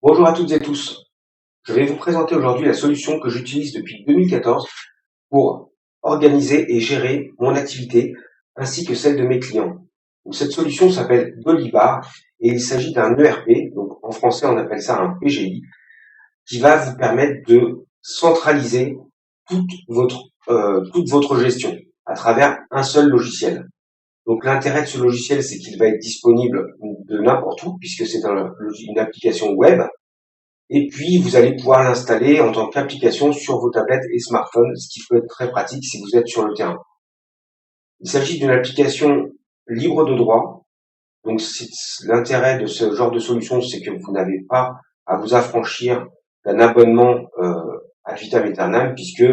Bonjour à toutes et tous. Je vais vous présenter aujourd'hui la solution que j'utilise depuis 2014 pour organiser et gérer mon activité ainsi que celle de mes clients. Donc, cette solution s'appelle Dolibar et il s'agit d'un ERP, donc en français on appelle ça un PGI, qui va vous permettre de centraliser toute votre gestion à travers un seul logiciel. Donc l'intérêt de ce logiciel, c'est qu'il va être disponible de n'importe où puisque c'est une application web. Et puis, vous allez pouvoir l'installer en tant qu'application sur vos tablettes et smartphones, ce qui peut être très pratique si vous êtes sur le terrain. Il s'agit d'une application libre de droit. Donc, l'intérêt de ce genre de solution, c'est que vous n'avez pas à vous affranchir d'un abonnement ad vitam aeternam, puisque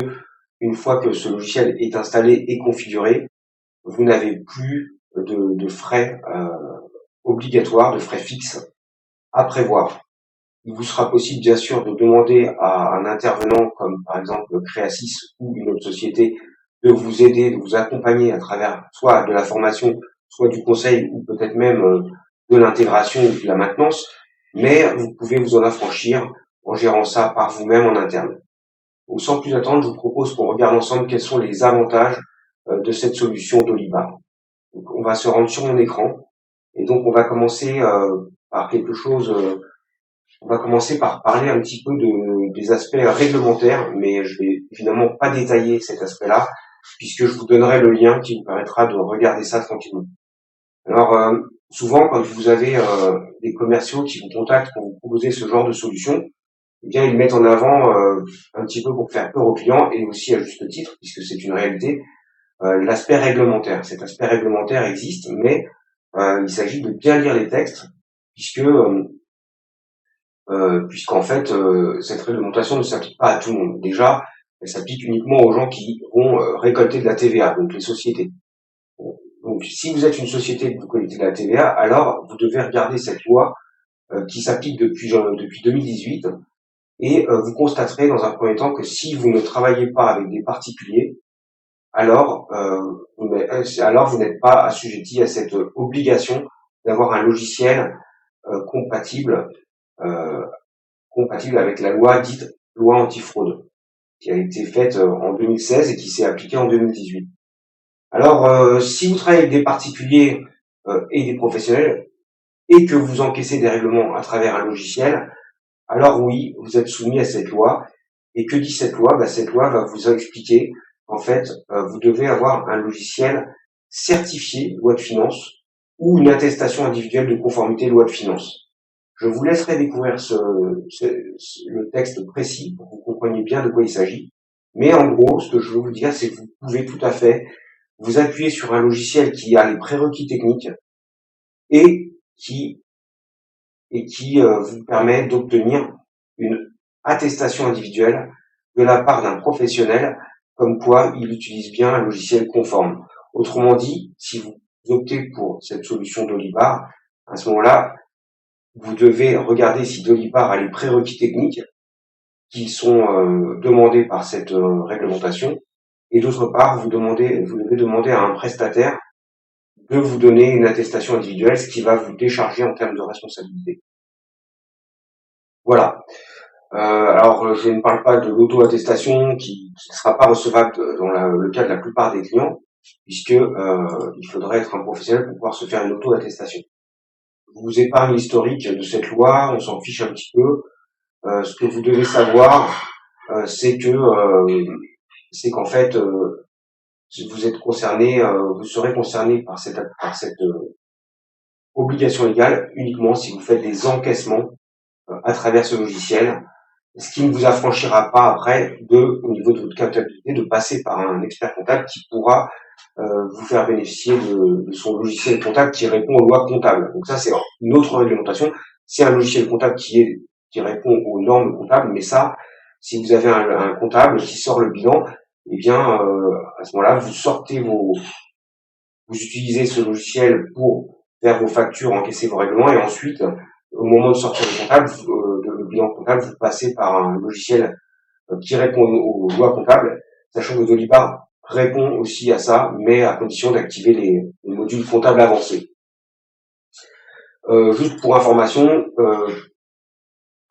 une fois que ce logiciel est installé et configuré, vous n'avez plus de frais obligatoires, de frais fixes à prévoir. Il vous sera possible, bien sûr, de demander à un intervenant, comme par exemple Creasys ou une autre société, de vous aider, de vous accompagner à travers soit de la formation, soit du conseil, ou peut-être même de l'intégration ou de la maintenance, mais vous pouvez vous en affranchir en gérant ça par vous-même en interne. Donc, sans plus attendre, je vous propose qu'on regarde ensemble quels sont les avantages de cette solution Dolibar. Donc, on va se rendre sur mon écran, et donc on va commencer par quelque chose... On va commencer par parler un petit peu des aspects réglementaires, mais je vais évidemment pas détailler cet aspect-là, puisque je vous donnerai le lien qui vous permettra de regarder ça tranquillement. Alors, souvent, quand vous avez des commerciaux qui vous contactent pour vous proposer ce genre de solution, eh bien, ils mettent en avant un petit peu pour faire peur aux clients, et aussi à juste titre, puisque c'est une réalité, l'aspect réglementaire. Cet aspect réglementaire existe, mais il s'agit de bien lire les textes, puisqu'en fait, cette réglementation ne s'applique pas à tout le monde. Déjà, elle s'applique uniquement aux gens qui vont récolter de la TVA, donc les sociétés. Donc, si vous êtes une société que vous collectez de la TVA, alors vous devez regarder cette loi qui s'applique depuis 2018, et vous constaterez dans un premier temps que si vous ne travaillez pas avec des particuliers, alors vous n'êtes pas assujetti à cette obligation d'avoir un logiciel compatible avec la loi dite loi antifraude, qui a été faite en 2016 et qui s'est appliquée en 2018. Alors, si vous travaillez avec des particuliers et des professionnels, et que vous encaissez des règlements à travers un logiciel, alors oui, vous êtes soumis à cette loi. Et que dit cette loi? Cette loi va vous expliquer qu'en fait, vous devez avoir un logiciel certifié loi de finances ou une attestation individuelle de conformité loi de finances. Je vous laisserai découvrir le texte précis pour que vous compreniez bien de quoi il s'agit. Mais en gros, ce que je veux vous dire, c'est que vous pouvez tout à fait vous appuyer sur un logiciel qui a les prérequis techniques et qui vous permet d'obtenir une attestation individuelle de la part d'un professionnel comme quoi il utilise bien un logiciel conforme. Autrement dit, si vous optez pour cette solution Dolibar, à ce moment-là, vous devez regarder si Dolibar a les prérequis techniques qui sont demandés par cette réglementation, et d'autre part, vous devez demander à un prestataire de vous donner une attestation individuelle, ce qui va vous décharger en termes de responsabilité. Voilà. Alors, je ne parle pas de l'auto-attestation qui ne sera pas recevable dans le cas de la plupart des clients, puisque il faudrait être un professionnel pour pouvoir se faire une auto-attestation. Je vous épargne l'historique de cette loi, on s'en fiche un petit peu. Ce que vous devez savoir, c'est qu'en fait, vous êtes concerné, vous serez concerné par cette obligation légale uniquement si vous faites des encaissements à travers ce logiciel, ce qui ne vous affranchira pas après au niveau de votre comptabilité, de passer par un expert comptable qui pourra vous faire bénéficier de son logiciel comptable qui répond aux lois comptables. Donc ça, c'est une autre réglementation. C'est un logiciel comptable qui répond aux normes comptables, mais ça, si vous avez un comptable qui sort le bilan, eh bien, à ce moment-là, vous utilisez ce logiciel pour faire vos factures, encaisser vos règlements, et ensuite, au moment de sortir le bilan comptable, vous passez par un logiciel qui répond aux lois comptables, sachant que Dolibar répond aussi à ça, mais à condition d'activer les modules comptables avancés. Juste pour information,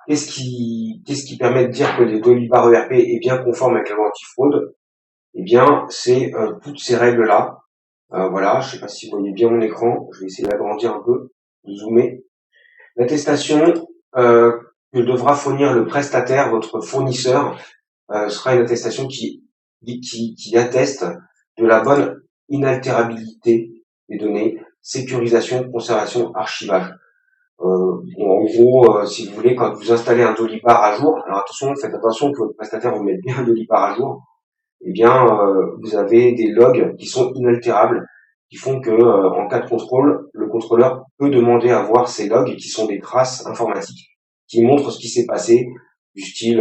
Qu'est-ce qui permet de dire que les Dolibar ERP est bien conforme avec la loi antifraude? Eh bien, c'est toutes ces règles-là. Voilà, je ne sais pas si vous voyez bien mon écran, je vais essayer d'agrandir un peu, de zoomer. L'attestation que devra fournir le prestataire, votre fournisseur, sera une attestation qui atteste de la bonne inaltérabilité des données, sécurisation, conservation, archivage. En gros, si vous voulez, quand vous installez un Dolibar à jour, alors attention, faites attention que votre prestataire vous mette bien un Dolibar à jour, eh bien, vous avez des logs qui sont inaltérables, qui font que, en cas de contrôle, le contrôleur peut demander à voir ces logs qui sont des traces informatiques, qui montrent ce qui s'est passé, du style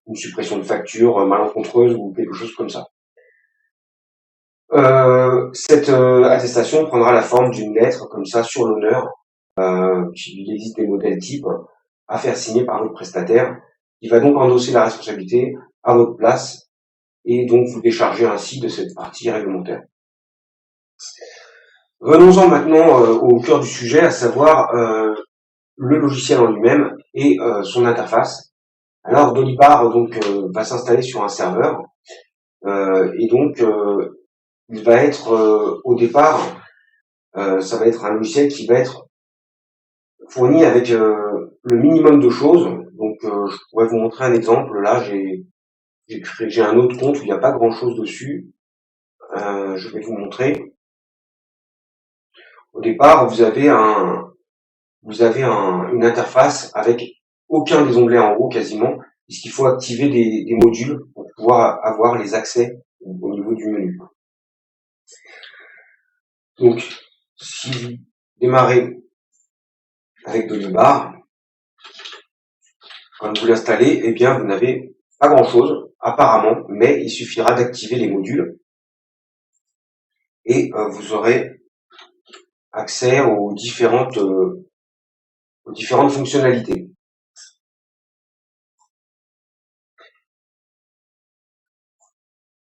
une suppression de facture malencontreuse ou quelque chose comme ça. Cette attestation prendra la forme d'une lettre comme ça sur l'honneur. Il existe des modèles types à faire signer par votre prestataire, qui va donc endosser la responsabilité à votre place et donc vous décharger ainsi de cette partie réglementaire. Venons-en maintenant au cœur du sujet, à savoir le logiciel en lui-même et son interface. Alors Dolibar donc va s'installer sur un serveur et donc il va être au départ, ça va être un logiciel qui va être fourni avec le minimum de choses. Donc je pourrais vous montrer un exemple. Là j'ai un autre compte où il n'y a pas grand chose dessus. Je vais vous montrer. Au départ, vous avez une interface avec aucun des onglets en haut quasiment, puisqu'il faut activer des modules pour pouvoir avoir les accès au niveau du menu. Donc, si vous démarrez avec Dolibar, quand vous l'installez, eh bien, vous n'avez pas grand-chose, apparemment, mais il suffira d'activer les modules et vous aurez accès aux différentes fonctionnalités.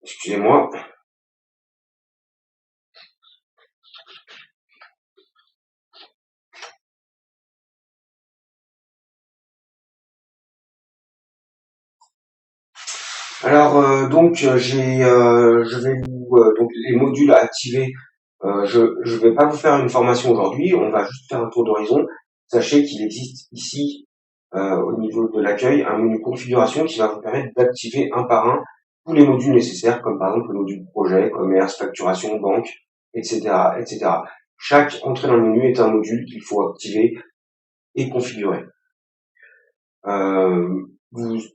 Excusez-moi. Alors donc je vais vous donc les modules à activer. Je vais pas vous faire une formation aujourd'hui, on va juste faire un tour d'horizon. Sachez qu'il existe ici au niveau de l'accueil un menu configuration qui va vous permettre d'activer un par un tous les modules nécessaires, comme par exemple le module projet, commerce, facturation, banque, etc., etc. Chaque entrée dans le menu est un module qu'il faut activer et configurer.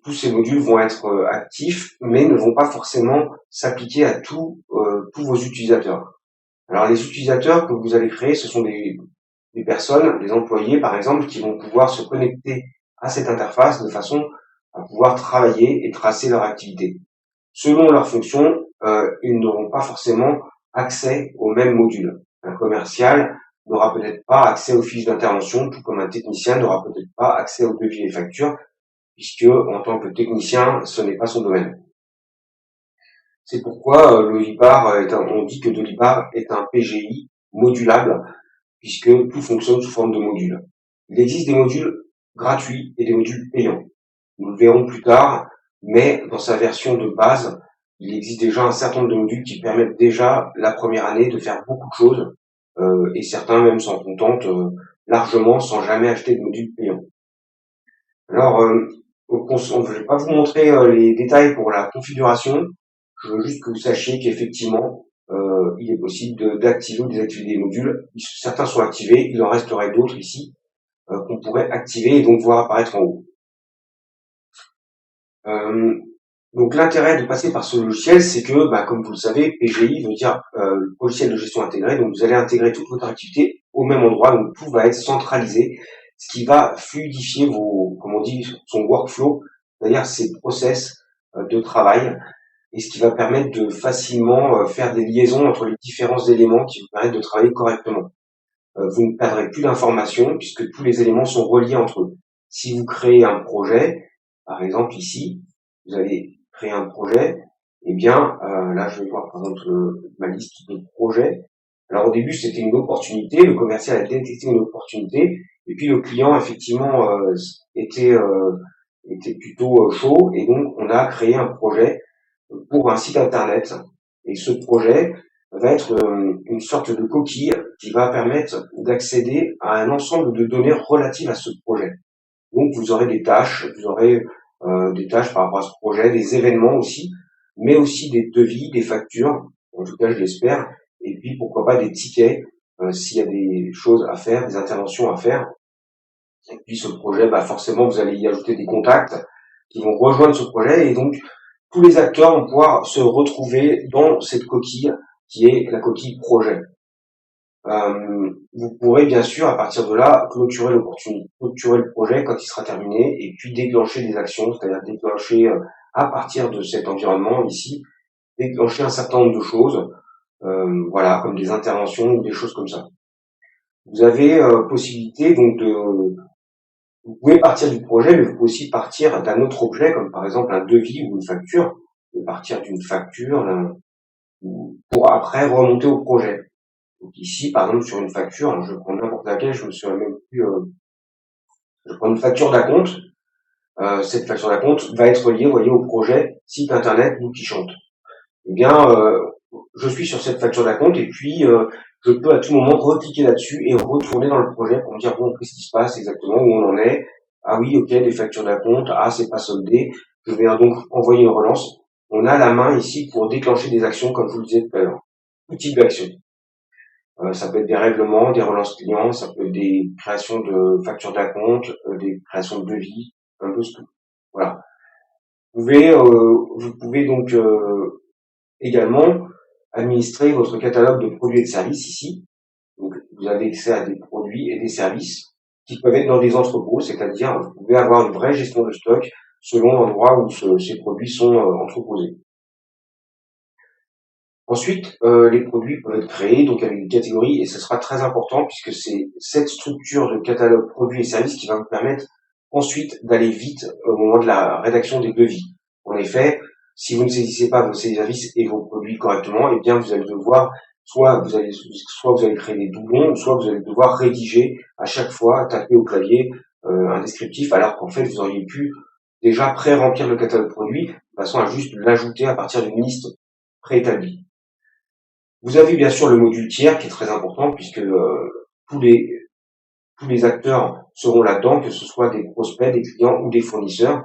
Tous ces modules vont être actifs, mais ne vont pas forcément s'appliquer à tous vos utilisateurs. Alors les utilisateurs que vous allez créer, ce sont des personnes, des employés par exemple, qui vont pouvoir se connecter à cette interface de façon à pouvoir travailler et tracer leur activité. Selon leur fonction, ils n'auront pas forcément accès aux mêmes modules. Un commercial n'aura peut-être pas accès aux fiches d'intervention, tout comme un technicien n'aura peut-être pas accès aux devis et factures, puisque en tant que technicien, ce n'est pas son domaine. C'est pourquoi on dit que Dolibar est un PGI modulable, puisque tout fonctionne sous forme de modules. Il existe des modules gratuits et des modules payants. Nous le verrons plus tard, mais dans sa version de base, il existe déjà un certain nombre de modules qui permettent déjà la première année de faire beaucoup de choses, et certains même s'en contentent largement sans jamais acheter de modules payants. Alors, je ne vais pas vous montrer les détails pour la configuration. Je veux juste que vous sachiez qu'effectivement, il est possible d'activer ou désactiver des modules. Certains sont activés, il en resterait d'autres ici qu'on pourrait activer et donc voir apparaître en haut. Donc l'intérêt de passer par ce logiciel, c'est que, comme vous le savez, PGI veut dire logiciel de gestion intégré. Donc vous allez intégrer toute votre activité au même endroit, donc tout va être centralisé, ce qui va fluidifier son workflow, c'est-à-dire ses process de travail, et ce qui va permettre de facilement faire des liaisons entre les différents éléments qui vous permettent de travailler correctement. Vous ne perdrez plus d'informations puisque tous les éléments sont reliés entre eux. Si vous créez un projet, par exemple ici, vous allez créer un projet, eh bien là je vais voir par exemple ma liste de projets. Alors au début c'était une opportunité, le commercial a détecté une opportunité Et puis le client effectivement était plutôt chaud, et donc on a créé un projet pour un site internet. Et ce projet va être une sorte de coquille qui va permettre d'accéder à un ensemble de données relatives à ce projet. Donc vous aurez des tâches, des tâches par rapport à ce projet, des événements aussi, mais aussi des devis, des factures, en tout cas je l'espère, et puis pourquoi pas des tickets s'il y a des choses à faire, des interventions à faire. Et puis ce projet, forcément vous allez y ajouter des contacts qui vont rejoindre ce projet, et donc tous les acteurs vont pouvoir se retrouver dans cette coquille qui est la coquille projet. Vous pourrez bien sûr à partir de là clôturer le projet quand il sera terminé, et puis déclencher des actions, c'est-à-dire déclencher à partir de cet environnement ici, déclencher un certain nombre de choses, voilà, comme des interventions ou des choses comme ça. Vous avez possibilité donc vous pouvez partir du projet, mais vous pouvez aussi partir d'un autre objet, comme par exemple un devis ou une facture, et partir d'une facture pour après remonter au projet. Donc ici, par exemple, sur une facture, je prends n'importe laquelle, je me souviens même plus, je prends une facture d'acompte. Cette facture d'acompte va être liée, vous voyez, au projet site internet Nous qui chante. Eh bien, je suis sur cette facture d'acompte, et puis je peux à tout moment recliquer là-dessus et retourner dans le projet pour me dire bon, qu'est-ce qui se passe exactement, où on en est. Ah oui, ok, des factures d'acompte, ah c'est pas soldé. Je vais donc envoyer une relance. On a la main ici pour déclencher des actions, comme je vous le disais tout à l'heure. Tout type d'action. Ça peut être des règlements, des relances clients, ça peut être des créations de factures d'acompte, des créations de devis, un peu tout. Voilà. Vous pouvez donc également administrer votre catalogue de produits et de services ici. Donc vous avez accès à des produits et des services qui peuvent être dans des entrepôts, c'est-à-dire vous pouvez avoir une vraie gestion de stock selon l'endroit où ces produits sont entreposés. Ensuite, les produits peuvent être créés donc avec des catégories, et ce sera très important puisque c'est cette structure de catalogue produits et services qui va vous permettre ensuite d'aller vite au moment de la rédaction des devis. En effet, si vous ne saisissez pas vos services et vos produits correctement, eh bien vous allez devoir soit vous allez créer des doublons, soit vous allez devoir rédiger à chaque fois, taper au clavier un descriptif, alors qu'en fait vous auriez pu déjà pré-remplir le catalogue produit de façon à juste l'ajouter à partir d'une liste préétablie. Vous avez bien sûr le module tiers qui est très important puisque tous les acteurs seront là-dedans, que ce soit des prospects, des clients ou des fournisseurs.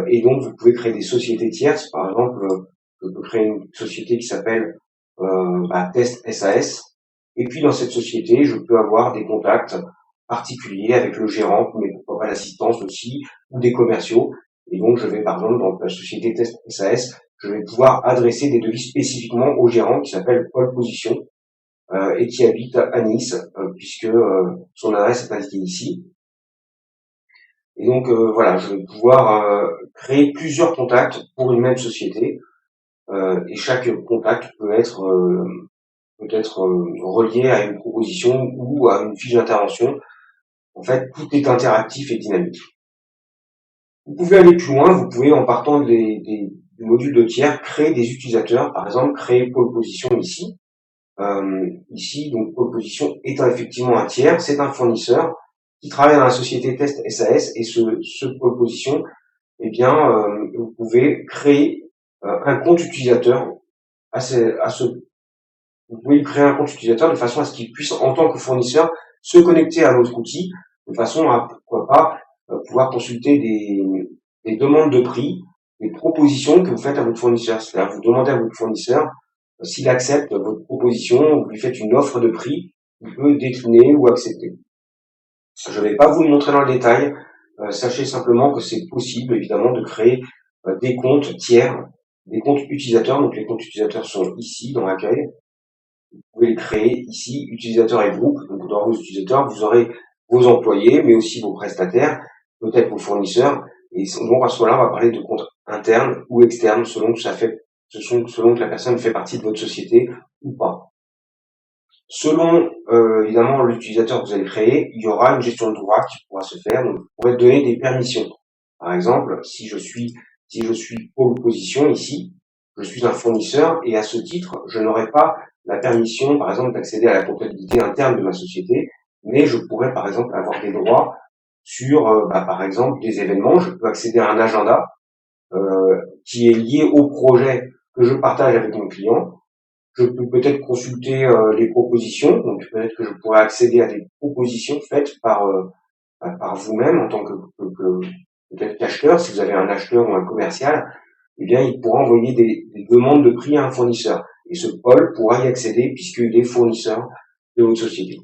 Et donc vous pouvez créer des sociétés tierces. Par exemple, je peux créer une société qui s'appelle Test SAS. Et puis dans cette société, je peux avoir des contacts particuliers avec le gérant, mais pourquoi pas l'assistance aussi, ou des commerciaux. Et donc je vais par exemple dans la société Test SAS, je vais pouvoir adresser des devis spécifiquement au gérant qui s'appelle Paul Position et qui habite à Nice, puisque son adresse est indiquée ici. Et donc voilà, je vais pouvoir créer plusieurs contacts pour une même société, et chaque contact peut être relié à une proposition ou à une fiche d'intervention. En fait, tout est interactif et dynamique. Vous pouvez aller plus loin, vous pouvez, en partant du module de tiers, créer des utilisateurs, par exemple créer Pole Position ici. Ici, donc Pole Position étant effectivement un tiers, c'est un fournisseur qui travaille dans la société Test SAS, et ce Pole Position, eh bien, vous pouvez créer un compte utilisateur vous pouvez créer un compte utilisateur de façon à ce qu'il puisse, en tant que fournisseur, se connecter à votre outil, de façon à, pourquoi pas, pouvoir consulter des demandes de prix, des propositions que vous faites à votre fournisseur. C'est-à-dire, vous demandez à votre fournisseur s'il accepte votre proposition, vous lui faites une offre de prix, il peut décliner ou accepter. Je ne vais pas vous le montrer dans le détail. Sachez simplement que c'est possible, évidemment, de créer des comptes tiers, des comptes utilisateurs. Donc, les comptes utilisateurs sont ici, dans l'accueil. Vous pouvez les créer ici, utilisateurs et groupes. Donc, dans vos utilisateurs, vous aurez vos employés, mais aussi vos prestataires, peut-être vos fournisseurs. Et donc, à ce moment-là, on va parler de comptes internes ou externes, selon que la personne fait partie de votre société ou pas. Selon évidemment l'utilisateur que vous allez créer, il y aura une gestion de droit qui pourra se faire. Donc, vous pourrez donner des permissions. Par exemple, si je suis Pole Position ici, je suis un fournisseur, et à ce titre, je n'aurai pas la permission, par exemple, d'accéder à la comptabilité interne de ma société, mais je pourrais par exemple avoir des droits sur, par exemple, des événements. Je peux accéder à un agenda qui est lié au projet que je partage avec mon client. Je peux peut-être consulter les propositions, donc peut-être que je pourrais accéder à des propositions faites par vous-même en tant que peut-être qu'acheteur. Si vous avez un acheteur ou un commercial, eh bien, il pourra envoyer des demandes de prix à un fournisseur. Et ce pôle pourra y accéder puisqu'il est fournisseur de votre société.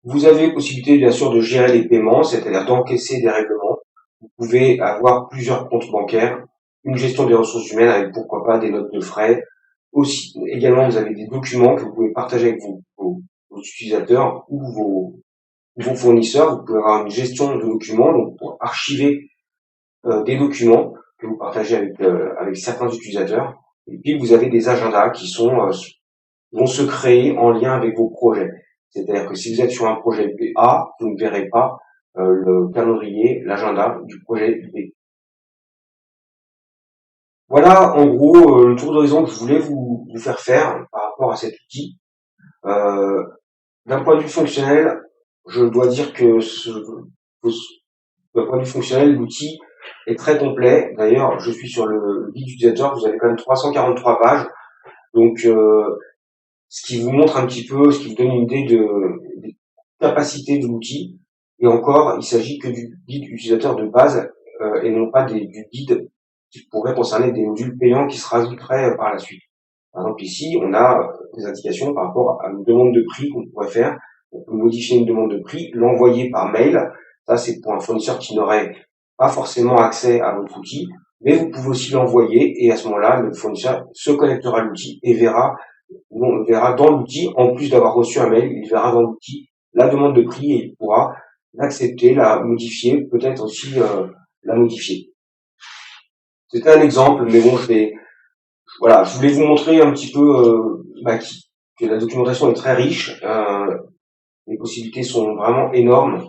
Vous avez possibilité, bien sûr, de gérer les paiements, c'est-à-dire d'encaisser des règlements. Vous pouvez avoir plusieurs comptes bancaires, une gestion des ressources humaines avec, pourquoi pas, des notes de frais. Aussi, également, vous avez des documents que vous pouvez partager avec vos utilisateurs ou vos fournisseurs. Vous pouvez avoir une gestion de documents, donc pour archiver des documents que vous partagez avec certains utilisateurs. Et puis, vous avez des agendas qui vont se créer en lien avec vos projets. C'est-à-dire que si vous êtes sur un projet A, vous ne verrez pas le calendrier, l'agenda du projet B. Voilà, en gros, le tour d'horizon que je voulais vous faire faire par rapport à cet outil. D'un point de vue fonctionnel, je dois dire que d'un point de vue fonctionnel, l'outil est très complet. D'ailleurs, je suis sur le guide utilisateur, vous avez quand même 343 pages. Donc, ce qui vous montre un petit peu, ce qui vous donne une idée des capacités de l'outil. Et encore, il s'agit que du guide utilisateur de base et non pas du guide qui pourrait concerner des modules payants qui se rajouteraient par la suite. Par exemple, ici, on a des indications par rapport à une demande de prix qu'on pourrait faire. On peut modifier une demande de prix, l'envoyer par mail. Ça, c'est pour un fournisseur qui n'aurait pas forcément accès à votre outil. Mais vous pouvez aussi l'envoyer et à ce moment-là, le fournisseur se connectera à l'outil et verra dans l'outil, en plus d'avoir reçu un mail, il verra dans l'outil la demande de prix et il pourra l'accepter, la modifier, peut-être aussi la modifier. C'était un exemple, mais bon, je voulais vous montrer un petit peu que la documentation est très riche, les possibilités sont vraiment énormes,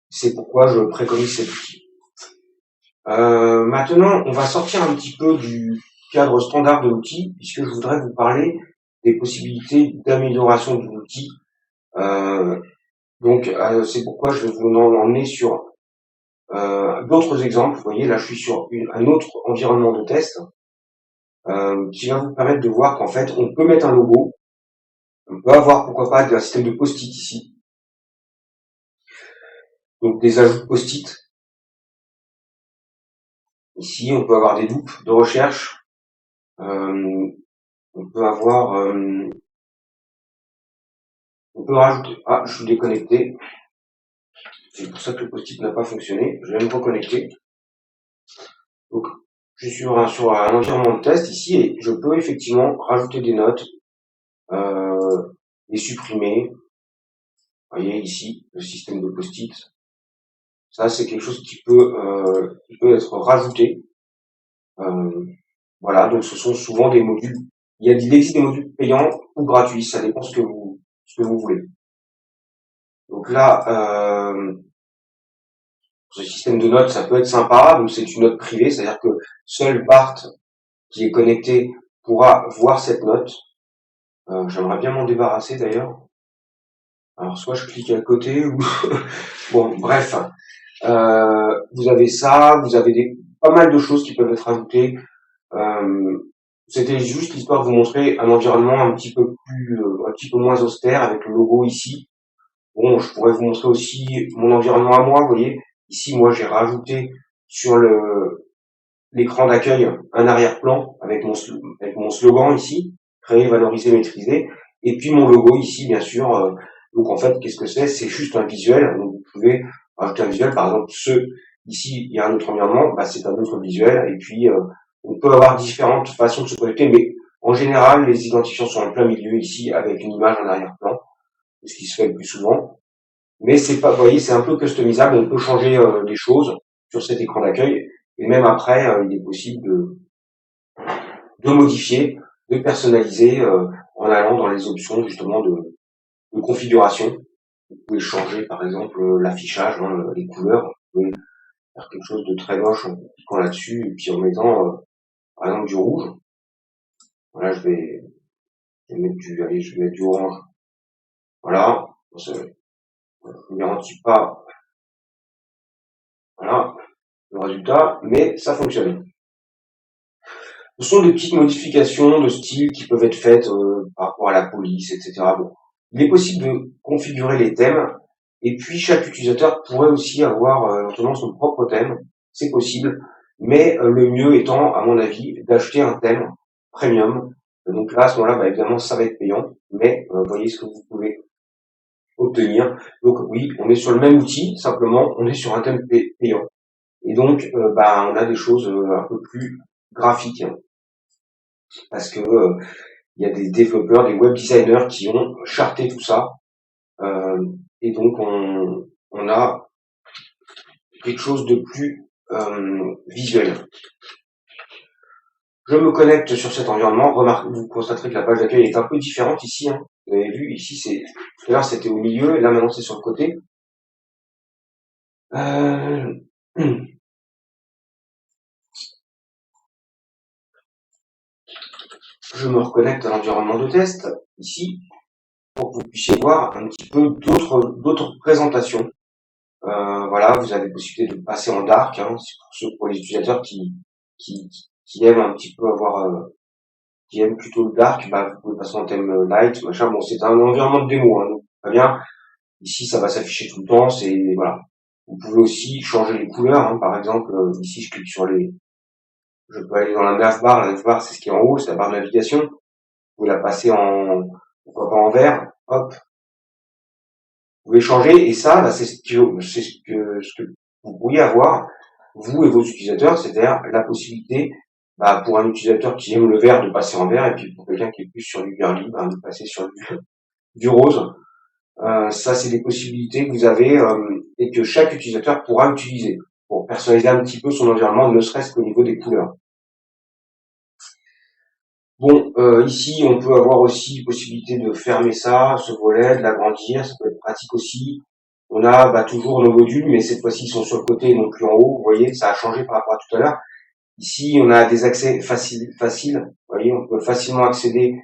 c'est pourquoi je préconise cet outil. Maintenant, on va sortir un petit peu du cadre standard de l'outil, puisque je voudrais vous parler des possibilités d'amélioration de l'outil. C'est pourquoi je vais vous emmener sur d'autres exemples. Vous voyez, là, je suis sur un autre environnement de test qui va vous permettre de voir qu'en fait, on peut mettre un logo. On peut avoir, pourquoi pas, un système de post-it ici. Donc, des ajouts de post-it. Ici, on peut avoir des loupes de recherche. On peut avoir... on peut rajouter... Ah, je suis déconnecté. C'est pour ça que le post-it n'a pas fonctionné. Je vais me reconnecter. Donc, je suis sur un environnement de test ici et je peux effectivement rajouter des notes, les supprimer. Vous voyez ici le système de post-it. Ça, c'est quelque chose qui peut être rajouté. Voilà, donc ce sont souvent des modules. Il existe des modules payants ou gratuits, ça dépend ce que vous voulez. Donc là, ce système de notes, ça peut être sympa. Donc c'est une note privée, c'est-à-dire que seul Bart qui est connecté pourra voir cette note. J'aimerais bien m'en débarrasser d'ailleurs. Alors soit je clique à côté ou bon bref. Vous avez ça, vous avez pas mal de choses qui peuvent être ajoutées. C'était juste l'histoire de vous montrer un environnement un petit peu moins austère avec le logo ici. Bon, je pourrais vous montrer aussi mon environnement à moi, vous voyez. Ici, moi, j'ai rajouté sur l'écran d'accueil un arrière-plan avec mon slogan ici, créer, valoriser, maîtriser. Et puis mon logo ici, bien sûr. Donc en fait, qu'est-ce que c'est? C'est juste un visuel. Donc vous pouvez rajouter un visuel, par exemple, ici, il y a un autre environnement, c'est un autre visuel. Et puis on peut avoir différentes façons de se connecter, mais en général, les identifiants sont en plein milieu ici avec une image en arrière-plan, ce qui se fait le plus souvent. Mais c'est pas, vous voyez, c'est un peu customisable. On peut changer des choses sur cet écran d'accueil. Et même après, il est possible de modifier, de personnaliser en allant dans les options justement de configuration. Vous pouvez changer par exemple l'affichage, les couleurs. Vous pouvez faire quelque chose de très moche en cliquant là-dessus et puis en mettant par exemple du rouge. Voilà, je vais mettre du orange. Voilà, je ne garantis pas, voilà, le résultat, mais ça fonctionne. Ce sont des petites modifications de style qui peuvent être faites par rapport à la police, etc. Bon. Il est possible de configurer les thèmes, et puis chaque utilisateur pourrait aussi avoir éventuellement son propre thème, c'est possible, mais le mieux étant, à mon avis, d'acheter un thème premium. Donc là, à ce moment-là, bah, évidemment, ça va être payant, mais voyez ce que vous pouvez obtenir. Donc oui, on est sur le même outil, simplement, on est sur un thème payant. Et donc, bah, on a des choses un peu plus graphiques, hein, parce que il y a des développeurs, des web designers qui ont charté tout ça, et donc on a quelque chose de plus visuel. Je me connecte sur cet environnement. Vous constaterez que la page d'accueil est un peu différente ici, hein. Vous avez vu, ici tout à l'heure c'était au milieu, et là maintenant c'est sur le côté. Je me reconnecte à l'environnement de test, ici, pour que vous puissiez voir un petit peu d'autres présentations. Voilà, vous avez la possibilité de passer en dark, hein, pour les utilisateurs qui aiment un petit peu qui aiment plutôt le dark, bah, vous pouvez passer en thème light, machin. Bon, c'est un environnement de démo, hein, donc très bien. Ici, ça va s'afficher tout le temps, voilà. Vous pouvez aussi changer les couleurs, hein, par exemple, ici, je clique je peux aller dans la navbar. La navbar, c'est ce qui est en haut, c'est la barre de navigation. Vous pouvez la passer pourquoi pas en vert, hop. Vous pouvez changer, et ça, bah, c'est ce que vous pourriez avoir, vous et vos utilisateurs, c'est-à-dire la possibilité, bah, pour un utilisateur qui aime le vert, de passer en vert, et puis pour quelqu'un qui est plus sur du girly, bah, de passer sur du rose. Ça, c'est des possibilités que vous avez et que chaque utilisateur pourra utiliser pour personnaliser un petit peu son environnement, ne serait-ce qu'au niveau des couleurs. Bon, ici, on peut avoir aussi possibilité de fermer ça, ce volet, de l'agrandir, ça peut être pratique aussi. On a toujours nos modules, mais cette fois-ci, ils sont sur le côté et non plus en haut. Vous voyez, ça a changé par rapport à tout à l'heure. Ici, on a des accès faciles. Vous voyez, on peut facilement accéder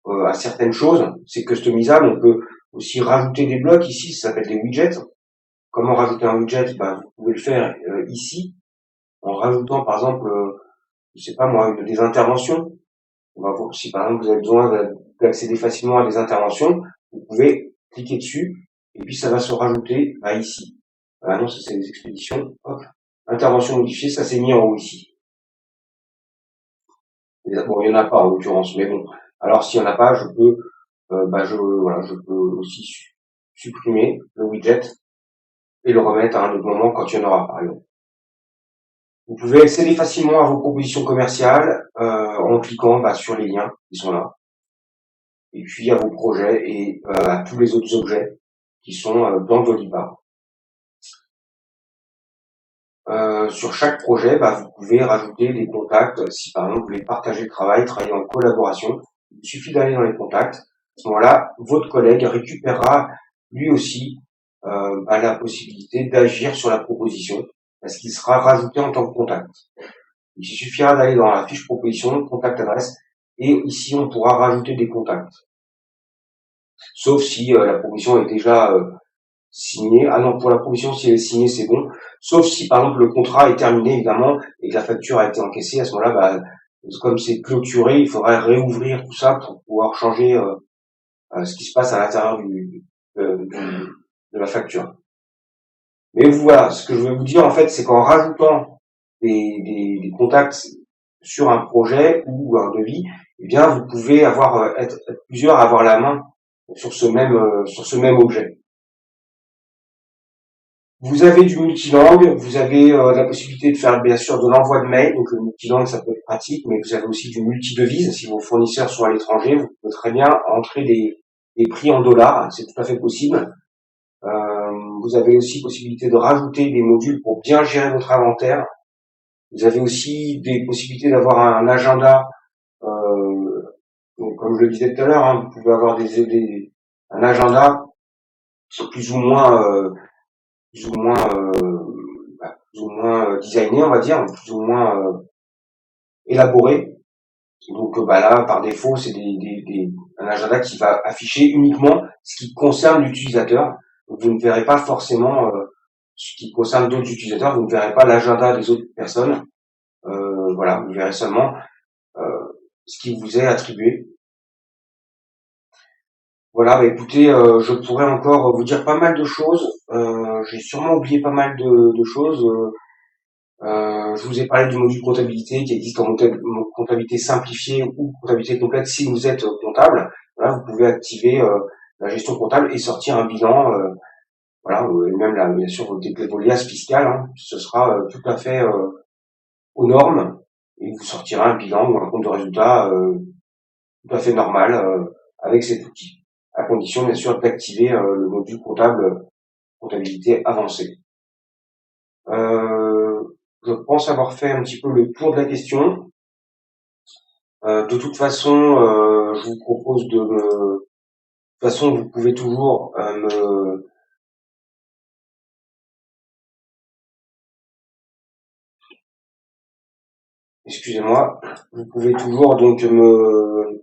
à certaines choses. C'est customisable. On peut aussi rajouter des blocs ici, ça s'appelle des widgets. Comment rajouter un widget? Vous pouvez le faire ici, en rajoutant par exemple, je sais pas moi, des interventions. Si par exemple vous avez besoin d'accéder facilement à des interventions, vous pouvez cliquer dessus, et puis ça va se rajouter ici. Non, ça c'est des expéditions. Hop. Intervention modifiée, ça s'est mis en haut ici. Bon, il y en a pas en l'occurrence, mais bon. Alors s'il y en a pas, je peux aussi supprimer le widget et le remettre à un autre moment quand il y en aura, par exemple. Vous pouvez accéder facilement à vos propositions commerciales en cliquant sur les liens qui sont là, et puis à vos projets et à tous les autres objets qui sont dans Dolibar. Sur chaque projet, vous pouvez rajouter des contacts. Si par exemple vous voulez partager le travail, travailler en collaboration, il suffit d'aller dans les contacts. À ce moment-là, votre collègue récupérera lui aussi la possibilité d'agir sur la proposition, parce qu'il sera rajouté en tant que contact. Il suffira d'aller dans la fiche proposition, contact adresse, et ici on pourra rajouter des contacts. Sauf si la proposition est déjà signée. Ah non, pour la proposition, si elle est signée, c'est bon. Sauf si par exemple le contrat est terminé évidemment et que la facture a été encaissée, à ce moment-là, comme c'est clôturé, il faudrait réouvrir tout ça pour pouvoir changer ce qui se passe à l'intérieur de la facture. Mais voilà, ce que je veux vous dire en fait, c'est qu'en rajoutant des contacts sur un projet ou un devis, eh bien vous pouvez être plusieurs à avoir la main sur ce même objet. Vous avez du multilangue, vous avez la possibilité de faire bien sûr de l'envoi de mail, donc le multilangue ça peut être pratique, mais vous avez aussi du multidevise. Si vos fournisseurs sont à l'étranger, vous pouvez très bien entrer des prix en dollars, c'est tout à fait possible. Vous avez aussi possibilité de rajouter des modules pour bien gérer votre inventaire. Vous avez aussi des possibilités d'avoir un agenda, donc, comme je le disais tout à l'heure, vous pouvez avoir un agenda plus ou moins designé, on va dire, plus ou moins élaboré. Donc là, par défaut, c'est un agenda qui va afficher uniquement ce qui concerne l'utilisateur. Donc, vous ne verrez pas forcément ce qui concerne d'autres utilisateurs. Vous ne verrez pas l'agenda des autres personnes. Voilà, vous verrez seulement ce qui vous est attribué. Voilà, écoutez, je pourrais encore vous dire pas mal de choses. J'ai sûrement oublié pas mal de choses. Je vous ai parlé du module comptabilité qui existe en comptabilité simplifiée ou comptabilité complète si vous êtes comptable. Voilà, vous pouvez activer la gestion comptable et sortir un bilan. Voilà, et même là, bien sûr, vos liasses fiscales, hein, ce sera tout à fait aux normes et vous sortirez un bilan ou un compte de résultat tout à fait normal avec cet outil, à condition bien sûr d'activer le module comptabilité avancée. Je pense avoir fait un petit peu le tour de la question. De toute façon, je vous propose de toute façon, vous pouvez toujours excusez-moi, vous pouvez toujours donc me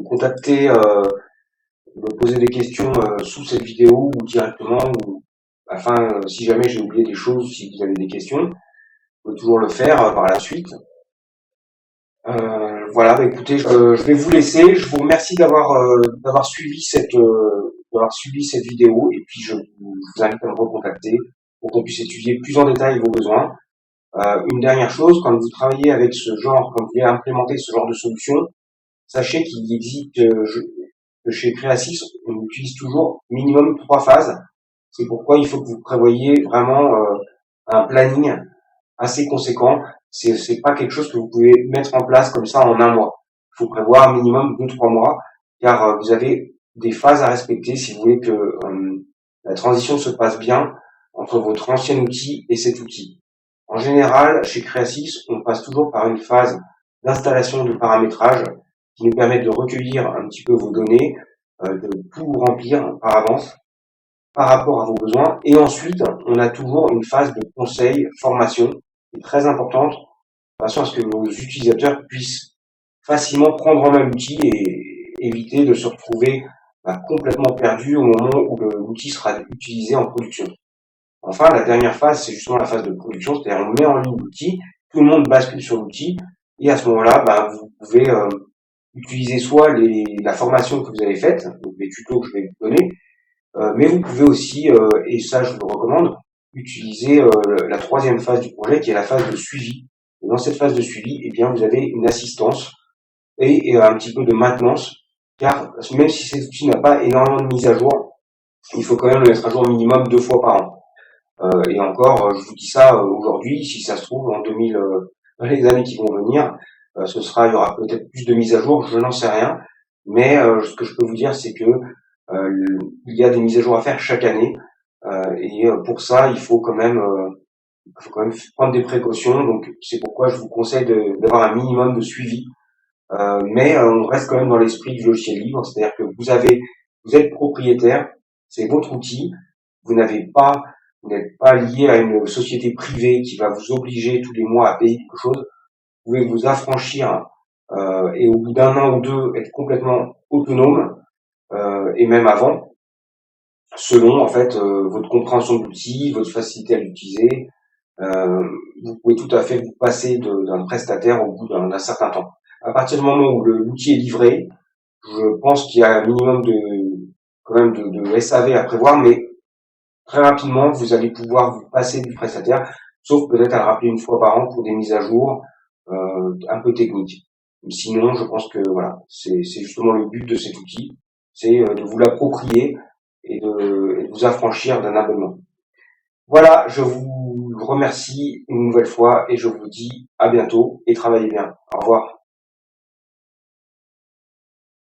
contacter, me poser des questions sous cette vidéo ou directement, ou afin, si jamais j'ai oublié des choses, si vous avez des questions, vous pouvez toujours le faire par la suite. Voilà, écoutez, je vais vous laisser. Je vous remercie d'avoir suivi cette vidéo et puis je vous invite à me recontacter pour qu'on puisse étudier plus en détail vos besoins. Une dernière chose, quand vous travaillez avec quand vous voulez implémenter ce genre de solution, sachez qu'il existe que chez Creasys, on utilise toujours minimum 3 phases. C'est pourquoi il faut que vous prévoyiez vraiment un planning assez conséquent. C'est pas quelque chose que vous pouvez mettre en place comme ça en un mois. Il faut prévoir minimum 2-3 mois, car vous avez des phases à respecter si vous voulez que la transition se passe bien entre votre ancien outil et cet outil. En général, chez Creasys, on passe toujours par une phase d'installation de paramétrage qui nous permet de recueillir un petit peu vos données, de tout remplir par avance par rapport à vos besoins. Et ensuite, on a toujours une phase de conseil, formation, qui est très importante, de façon à ce que vos utilisateurs puissent facilement prendre en main l'outil et éviter de se retrouver complètement perdu au moment où l'outil sera utilisé en production. Enfin, la dernière phase, c'est justement la phase de production, c'est-à-dire on met en ligne l'outil, tout le monde bascule sur l'outil, et à ce moment-là, vous pouvez utiliser soit la formation que vous avez faite, donc les tutos que je vais vous donner, mais vous pouvez aussi, et ça je vous le recommande, utiliser la troisième phase du projet qui est la phase de suivi. Et dans cette phase de suivi, eh bien, vous avez une assistance et un petit peu de maintenance, car même si cet outil n'a pas énormément de mise à jour, il faut quand même le mettre à jour minimum 2 fois par an. Et encore, je vous dis ça aujourd'hui, si ça se trouve dans les années qui vont venir, il y aura peut-être plus de mise à jour, je n'en sais rien, mais ce que je peux vous dire, c'est que il y a des mises à jour à faire chaque année, et pour ça, il faut quand même prendre des précautions. Donc c'est pourquoi je vous conseille d'avoir un minimum de suivi, mais on reste quand même dans l'esprit du logiciel libre, c'est-à-dire que vous êtes propriétaire, c'est votre outil, vous n'êtes pas lié à une société privée qui va vous obliger tous les mois à payer quelque chose. Vous pouvez vous affranchir et au bout d'un an ou deux être complètement autonome, et même avant, selon en fait votre compréhension de l'outil, votre facilité à l'utiliser. Vous pouvez tout à fait vous passer d'un prestataire au bout d'un certain temps. À partir du moment où l'outil est livré, je pense qu'il y a un minimum de SAV à prévoir, mais très rapidement, vous allez pouvoir vous passer du prestataire, sauf peut-être à le rappeler une fois par an pour des mises à jour un peu techniques. Sinon, je pense que voilà, c'est justement le but de cet outil, c'est de vous l'approprier et de vous affranchir d'un abonnement. Voilà, je vous remercie une nouvelle fois et je vous dis à bientôt et travaillez bien. Au revoir.